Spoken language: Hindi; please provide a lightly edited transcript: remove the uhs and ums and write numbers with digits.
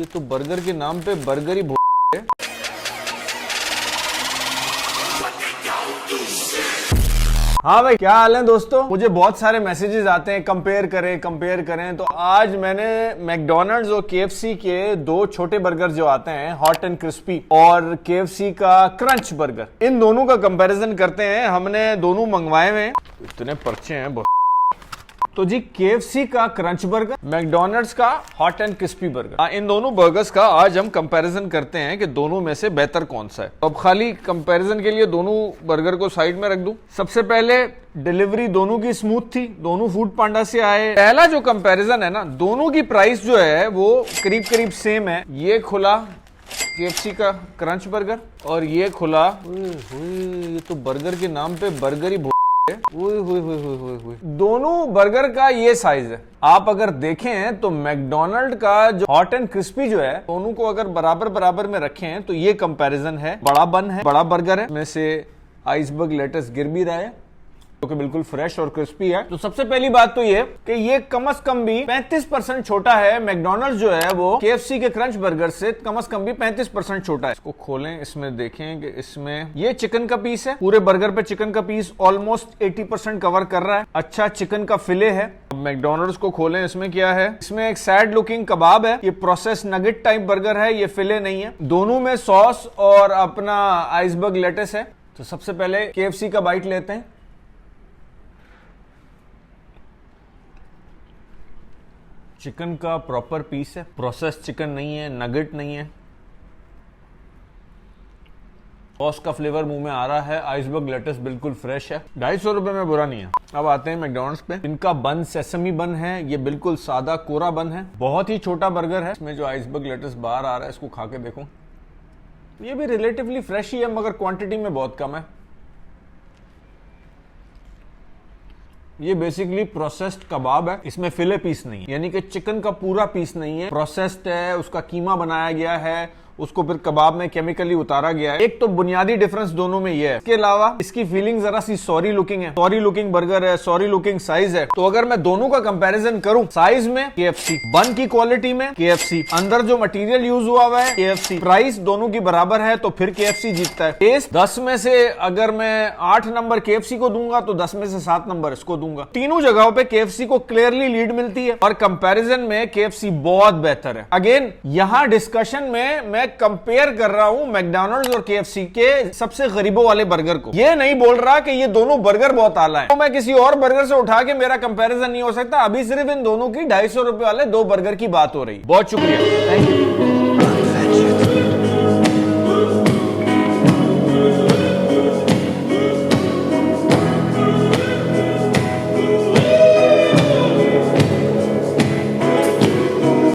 तो बर्गर के नाम पे बर्गर ही है। हाँ भाई, क्या हाल है दोस्तों। मुझे बहुत सारे मैसेजेस आते हैं कंपेयर करें। तो आज मैंने मैकडोनल्ड्स और केएफसी के दो छोटे बर्गर जो आते हैं, हॉट एंड क्रिस्पी, और केएफसी का क्रंच बर्गर, इन दोनों का कंपैरिजन करते हैं। हमने दोनों मंगवाए हुए हैं, इतने पर्चे हैं बहुत। तो जी, केएफसी का क्रंच बर्गर, मैकडोनल्ड्स का हॉट एंड क्रिस्पी बर्गर, इन दोनों बर्गर्स का आज हम कंपैरिजन करते हैं कि दोनों में से बेहतर कौन सा है। तो अब खाली कंपैरिजन के लिए दोनों बर्गर को साइड में रख दूं। सबसे पहले डिलीवरी दोनों की स्मूथ थी, दोनों फूड पांडा से आए। पहला जो कंपैरिजन है ना, दोनों की प्राइस जो है वो करीब करीब सेम है। ये खुला केएफसी का क्रंच बर्गर और ये खुला, ये तो बर्गर के नाम पे बर्गर ही दोनों बर्गर का ये साइज है। आप अगर देखें तो मैकडोनल्ड का जो हॉट एंड क्रिस्पी जो है, दोनों को अगर बराबर बराबर में रखें तो ये कंपैरिजन है। बड़ा बन है, बड़ा बर्गर है, में से आइसबर्ग लेटस गिर भी रहा है, जो कि बिल्कुल फ्रेश और क्रिस्पी है। तो सबसे पहली बात तो ये कि ये कम से कम भी 35% छोटा है। मैकडोनल्ड्स जो है वो केएफसी के क्रंच बर्गर से कम से कम भी 35% छोटा है। इसको खोलें, इसमें देखें कि इसमें ये चिकन का पीस है। पूरे बर्गर पे चिकन का पीस ऑलमोस्ट 80% कवर कर रहा है। अच्छा चिकन का फिले है। मैकडोनल्ड्स को खोलें, इसमें क्या है? इसमें एक सैड लुकिंग कबाब है। ये प्रोसेस नगेट टाइप बर्गर है, ये फिले नहीं है। दोनों में सॉस और अपना आइसबर्ग लेटस है। तो सबसे पहले केएफसी का बाइट लेते हैं। चिकन का प्रॉपर पीस है, प्रोसेस चिकन नहीं है, नगेट नहीं है। सॉस का फ्लेवर मुंह में आ रहा है। आइसबर्ग लेटस बिल्कुल फ्रेश है। 250 रुपए में बुरा नहीं है। अब आते हैं मैकडोनल्ड्स पे। इनका बन सेसमी बन है, ये बिल्कुल सादा कोरा बन है। बहुत ही छोटा बर्गर है। इसमें जो आइसबर्ग लेटस बाहर आ रहा है, इसको खा के देखो। ये भी रिलेटिवली फ्रेश ही है, मगर क्वांटिटी में बहुत कम है। ये बेसिकली प्रोसेस्ड कबाब है, इसमें फिले पीस नहीं है, यानी कि चिकन का पूरा पीस नहीं है। प्रोसेस्ड है, उसका कीमा बनाया गया है, उसको फिर कबाब में केमिकली उतारा गया है। एक तो बुनियादी डिफरेंस दोनों में ये है। इसके अलावा इसकी फीलिंग जरा सी सॉरी लुकिंग है। सॉरी लुकिंग बर्गर है, सॉरी लुकिंग साइज है। तो अगर मैं दोनों का कंपैरिजन करूं, साइज में केएफसी, बन की क्वालिटी में केएफसी, अंदर जो मटेरियल यूज हुआ हुआ है केएफसी, प्राइस दोनों की बराबर है, तो फिर केएफसी जीतता है। टेस्ट 10 में से अगर मैं 8 नंबर केएफसी को दूंगा तो 10 में से 7 नंबर इसको दूंगा। तीनों जगहों पे केएफसी को क्लियरली लीड मिलती है और कंपैरिजन में केएफसी बहुत बेहतर है। अगेन यहां डिस्कशन में मैं कंपेयर कर रहा हूं मैकडोनल्ड्स और केएफसी के सबसे गरीबों वाले बर्गर को। ये नहीं बोल रहा कि ये दोनों बर्गर बहुत आला है। तो मैं किसी और बर्गर से उठा के मेरा कंपैरिजन नहीं हो सकता। अभी सिर्फ इन दोनों की 250 रुपए वाले दो बर्गर की बात हो रही है। बहुत शुक्रिया, थैंक यू।